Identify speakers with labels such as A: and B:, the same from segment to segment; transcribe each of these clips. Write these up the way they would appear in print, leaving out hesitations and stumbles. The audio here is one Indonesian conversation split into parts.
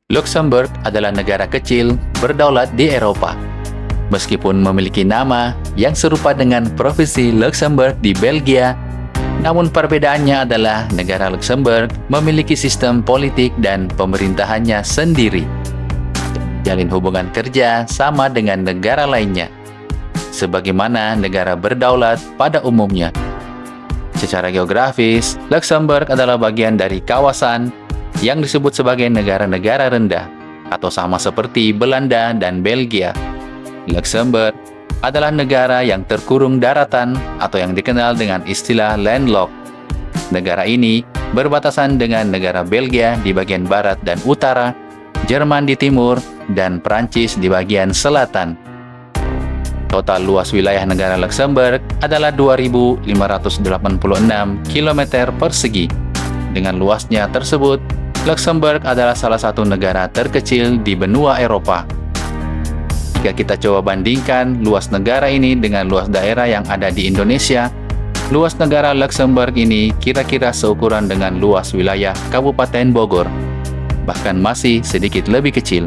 A: Luxembourg adalah negara kecil berdaulat di Eropa. Meskipun memiliki nama yang serupa dengan Provinsi Luxembourg di Belgia, namun perbedaannya adalah negara Luxembourg memiliki sistem politik dan pemerintahannya sendiri. Jalin hubungan kerja sama dengan negara lainnya, sebagaimana negara berdaulat pada umumnya. Secara geografis, Luxembourg adalah bagian dari kawasan yang disebut sebagai negara-negara rendah, atau sama seperti Belanda dan Belgia. Luxembourg adalah negara yang terkurung daratan atau yang dikenal dengan istilah landlocked. Negara ini berbatasan dengan negara Belgia di bagian barat dan utara, Jerman di timur, dan Prancis di bagian selatan. Total luas wilayah negara Luxembourg adalah 2.586 km persegi. Dengan luasnya tersebut, Luxembourg adalah salah satu negara terkecil di benua Eropa. Jika kita coba bandingkan luas negara ini dengan luas daerah yang ada di Indonesia, luas negara Luxembourg ini kira-kira seukuran dengan luas wilayah Kabupaten Bogor, bahkan masih sedikit lebih kecil.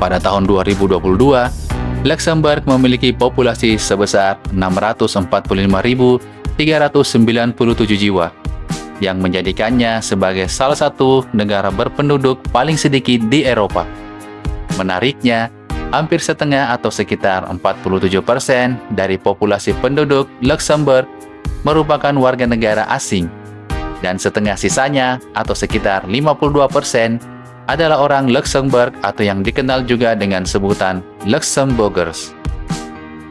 A: Pada tahun 2022, Luxembourg memiliki populasi sebesar 645.397 jiwa, yang menjadikannya sebagai salah satu negara berpenduduk paling sedikit di Eropa. Menariknya, hampir setengah atau sekitar 47% dari populasi penduduk Luxembourg merupakan warga negara asing, dan setengah sisanya atau sekitar 52% adalah orang Luxembourg atau yang dikenal juga dengan sebutan Luxembourgers.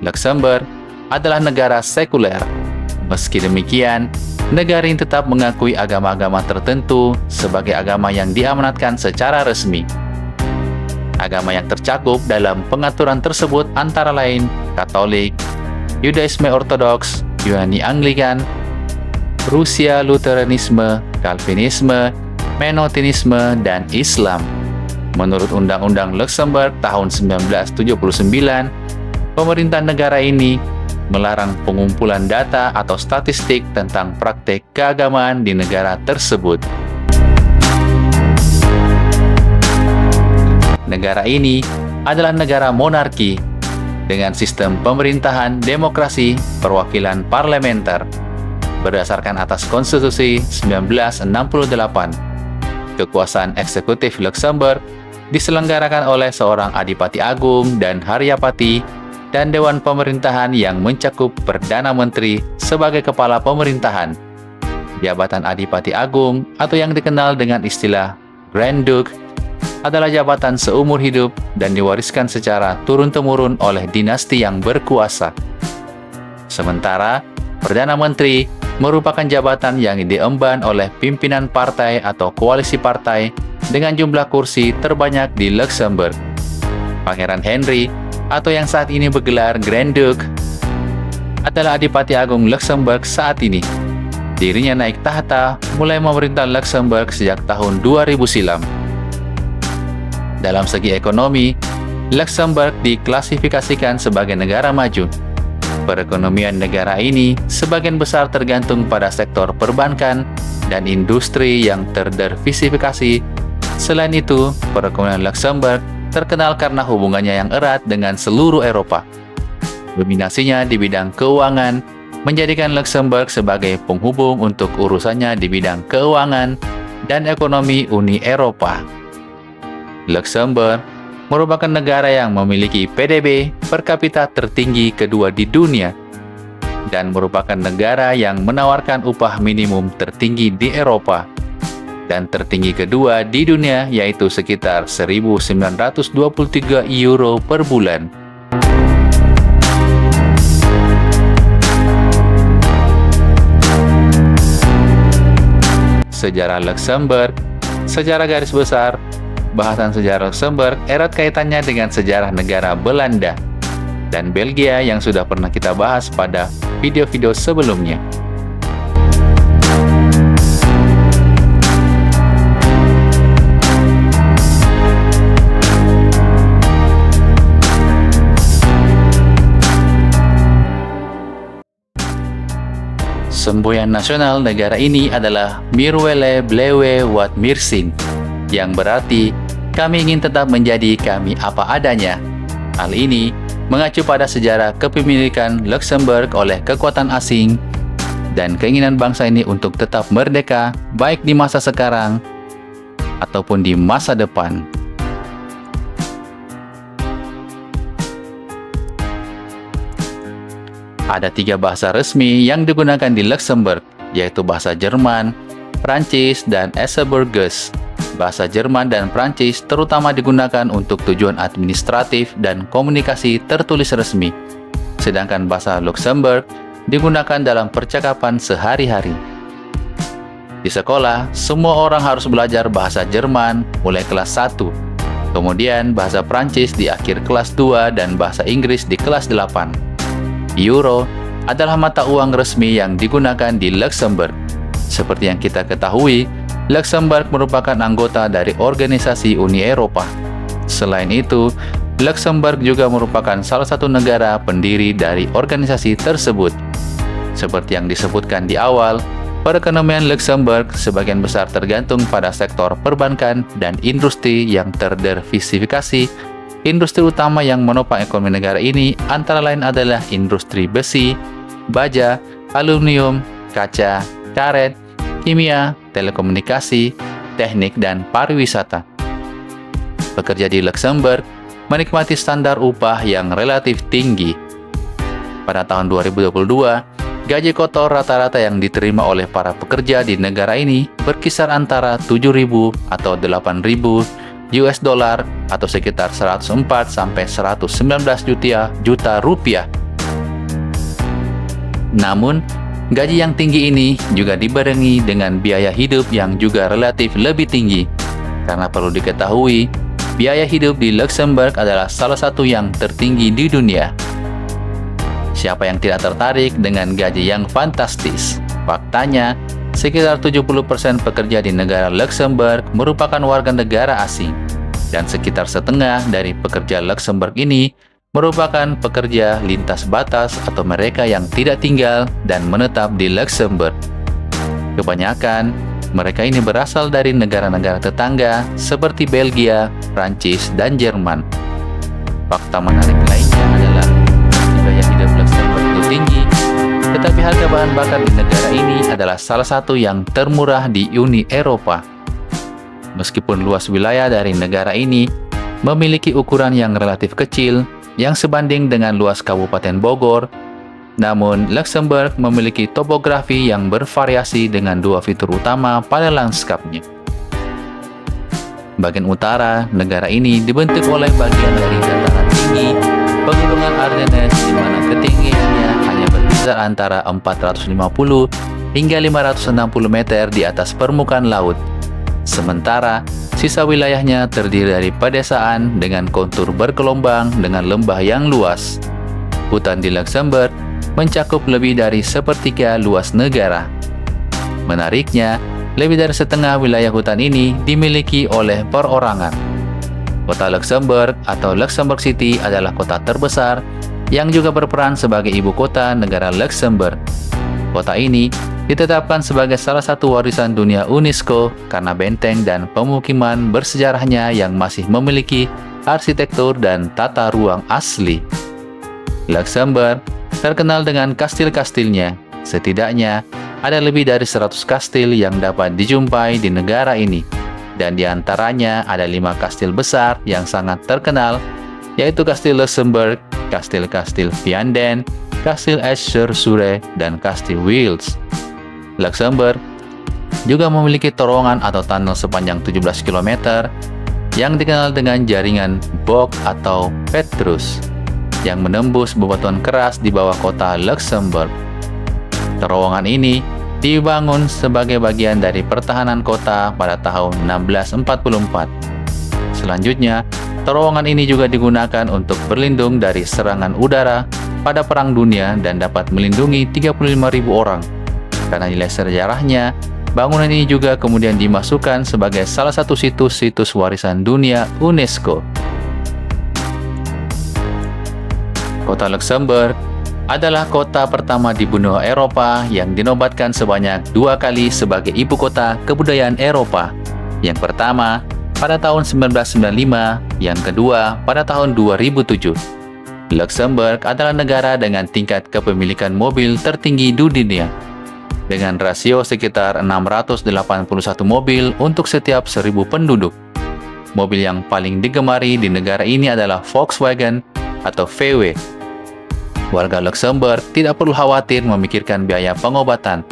A: Luxembourg adalah negara sekuler. Meski demikian, negara ini tetap mengakui agama-agama tertentu sebagai agama yang diamanatkan secara resmi. Agama yang tercakup dalam pengaturan tersebut antara lain Katolik, Yudaisme Ortodoks, Yunani Anglikan, Rusia Lutheranisme, Calvinisme, Menotinisme, dan Islam. Menurut Undang-Undang Luxembourg tahun 1979, pemerintah negara ini melarang pengumpulan data atau statistik tentang praktek keagamaan di negara tersebut. Negara ini adalah negara monarki dengan sistem pemerintahan demokrasi perwakilan parlementer berdasarkan atas Konstitusi 1968. Kekuasaan eksekutif Luxembourg diselenggarakan oleh seorang Adipati Agung dan Haryapati dan Dewan Pemerintahan yang mencakup Perdana Menteri sebagai kepala pemerintahan. Jabatan Adipati Agung atau yang dikenal dengan istilah Grand Duke adalah jabatan seumur hidup dan diwariskan secara turun-temurun oleh dinasti yang berkuasa. Sementara, Perdana Menteri merupakan jabatan yang diemban oleh pimpinan partai atau koalisi partai dengan jumlah kursi terbanyak di Luxembourg. Pangeran Henry, atau yang saat ini bergelar Grand Duke, adalah Adipati Agung Luxembourg saat ini. Dirinya naik tahta mulai memerintah Luxembourg sejak tahun 2000 silam. Dalam segi ekonomi, Luxembourg diklasifikasikan sebagai negara maju. Perekonomian negara ini sebagian besar tergantung pada sektor perbankan dan industri yang terdiversifikasi. Selain itu, perekonomian Luxembourg terkenal karena hubungannya yang erat dengan seluruh Eropa. Dominasinya di bidang keuangan menjadikan Luxembourg sebagai penghubung untuk urusannya di bidang keuangan dan ekonomi Uni Eropa. Luxembourg merupakan negara yang memiliki PDB per kapita tertinggi kedua di dunia dan merupakan negara yang menawarkan upah minimum tertinggi di Eropa dan tertinggi kedua di dunia, yaitu sekitar 1.923 euro per bulan. Sejarah Luxembourg. Secara garis besar, bahasan sejarah Luxembourg erat kaitannya dengan sejarah negara Belanda dan Belgia yang sudah pernah kita bahas pada video-video sebelumnya. Semboyan nasional negara ini adalah Miruele Blewe Wat Mirsin, yang berarti kami ingin tetap menjadi kami apa adanya. Hal ini mengacu pada sejarah kepemilikan Luxembourg oleh kekuatan asing dan keinginan bangsa ini untuk tetap merdeka baik di masa sekarang ataupun di masa depan. Ada 3 bahasa resmi yang digunakan di Luxembourg, yaitu bahasa Jerman, Prancis, dan Hesse-Burgers. Bahasa Jerman dan Prancis terutama digunakan untuk tujuan administratif dan komunikasi tertulis resmi, sedangkan bahasa Luxembourg digunakan dalam percakapan sehari-hari. Di sekolah, semua orang harus belajar bahasa Jerman mulai kelas 1, kemudian bahasa Prancis di akhir kelas 2 dan bahasa Inggris di kelas 8. Euro adalah mata uang resmi yang digunakan di Luxembourg. Seperti yang kita ketahui, Luxembourg merupakan anggota dari organisasi Uni Eropa. Selain itu, Luxembourg juga merupakan salah satu negara pendiri dari organisasi tersebut. Seperti yang disebutkan di awal, perekonomian Luxembourg sebagian besar tergantung pada sektor perbankan dan industri yang terdiversifikasi. Industri utama yang menopang ekonomi negara ini antara lain adalah industri besi, baja, aluminium, kaca, karet, kimia, telekomunikasi, teknik, dan pariwisata. Pekerja di Luxembourg menikmati standar upah yang relatif tinggi. Pada tahun 2022, gaji kotor rata-rata yang diterima oleh para pekerja di negara ini berkisar antara 7.000 atau 8.000 US dollar atau sekitar 104 sampai 119 juta rupiah. Namun, gaji yang tinggi ini juga dibarengi dengan biaya hidup yang juga relatif lebih tinggi. Karena perlu diketahui, biaya hidup di Luxembourg adalah salah satu yang tertinggi di dunia. Siapa yang tidak tertarik dengan gaji yang fantastis? Faktanya, sekitar 70% pekerja di negara Luxembourg merupakan warga negara asing. Dan sekitar setengah dari pekerja Luxembourg ini merupakan pekerja lintas batas atau mereka yang tidak tinggal dan menetap di Luxembourg. Kebanyakan mereka ini berasal dari negara-negara tetangga seperti Belgia, Prancis, dan Jerman. Fakta menarik lainnya adalah biaya hidup Luxembourg itu tinggi, tetapi harga bahan bakar di negara ini adalah salah satu yang termurah di Uni Eropa. Meskipun luas wilayah dari negara ini memiliki ukuran yang relatif kecil, yang sebanding dengan luas Kabupaten Bogor, namun Luxembourg memiliki topografi yang bervariasi dengan 2 fitur utama pada lanskapnya. Bagian utara negara ini dibentuk oleh bagian dari dataran tinggi, pegunungan Ardennes di mana ketinggiannya hanya berkisar antara 450 hingga 560 meter di atas permukaan laut. Sementara, sisa wilayahnya terdiri dari pedesaan dengan kontur bergelombang dengan lembah yang luas. Hutan di Luxembourg mencakup lebih dari sepertiga luas negara. Menariknya, lebih dari setengah wilayah hutan ini dimiliki oleh perorangan. Kota Luxembourg atau Luxembourg City adalah kota terbesar yang juga berperan sebagai ibu kota negara Luxembourg. Kota ini ditetapkan sebagai salah satu warisan dunia UNESCO karena benteng dan pemukiman bersejarahnya yang masih memiliki arsitektur dan tata ruang asli. Luxembourg terkenal dengan kastil-kastilnya. Setidaknya ada lebih dari 100 kastil yang dapat dijumpai di negara ini. Dan di antaranya ada 5 kastil besar yang sangat terkenal, yaitu Kastil Luxembourg, Kastil Vianden, Kastil Esch-sur-Sûre, dan Kastil Wils. Luxembourg juga memiliki terowongan atau tunnel sepanjang 17 km yang dikenal dengan jaringan Bog atau Petrus yang menembus bebatuan keras di bawah kota Luxembourg. Terowongan ini dibangun sebagai bagian dari pertahanan kota pada tahun 1644. Selanjutnya, terowongan ini juga digunakan untuk berlindung dari serangan udara pada Perang Dunia dan dapat melindungi 35.000 orang. Karena nilai sejarahnya, bangunan ini juga kemudian dimasukkan sebagai salah satu situs-situs warisan dunia UNESCO. Kota Luxembourg adalah kota pertama di benua Eropa yang dinobatkan sebanyak 2 kali sebagai ibu kota kebudayaan Eropa. Yang pertama pada tahun 1995, yang kedua pada tahun 2007. Luxembourg adalah negara dengan tingkat kepemilikan mobil tertinggi di dunia, dengan rasio sekitar 681 mobil untuk setiap 1.000 penduduk. Mobil yang paling digemari di negara ini adalah Volkswagen atau VW. Warga Luxembourg tidak perlu khawatir memikirkan biaya pengobatan,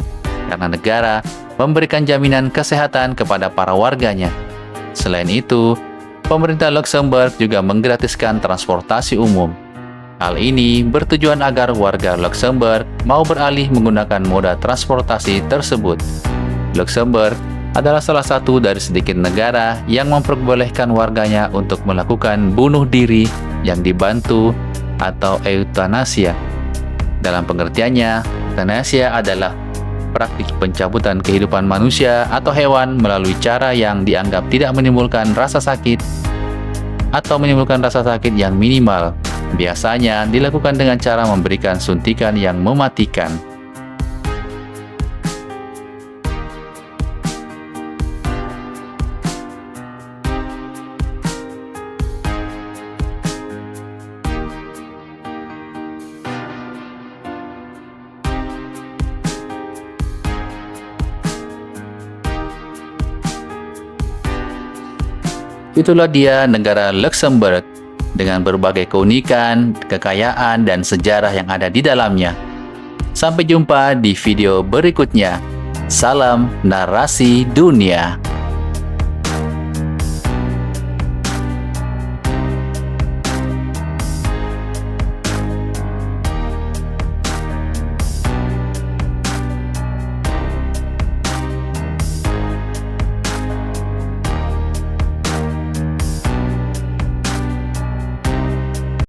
A: karena negara memberikan jaminan kesehatan kepada para warganya. Selain itu, pemerintah Luxembourg juga menggratiskan transportasi umum. Hal ini bertujuan agar warga Luxembourg mau beralih menggunakan moda transportasi tersebut. Luxembourg adalah salah satu dari sedikit negara yang memperbolehkan warganya untuk melakukan bunuh diri yang dibantu atau eutanasia. Dalam pengertiannya, eutanasia adalah praktik pencabutan kehidupan manusia atau hewan melalui cara yang dianggap tidak menimbulkan rasa sakit atau menimbulkan rasa sakit yang minimal. Biasanya dilakukan dengan cara memberikan suntikan yang mematikan. Itulah dia negara Luxembourg, dengan berbagai keunikan, kekayaan, dan sejarah yang ada di dalamnya. Sampai jumpa di video berikutnya. Salam narasi dunia.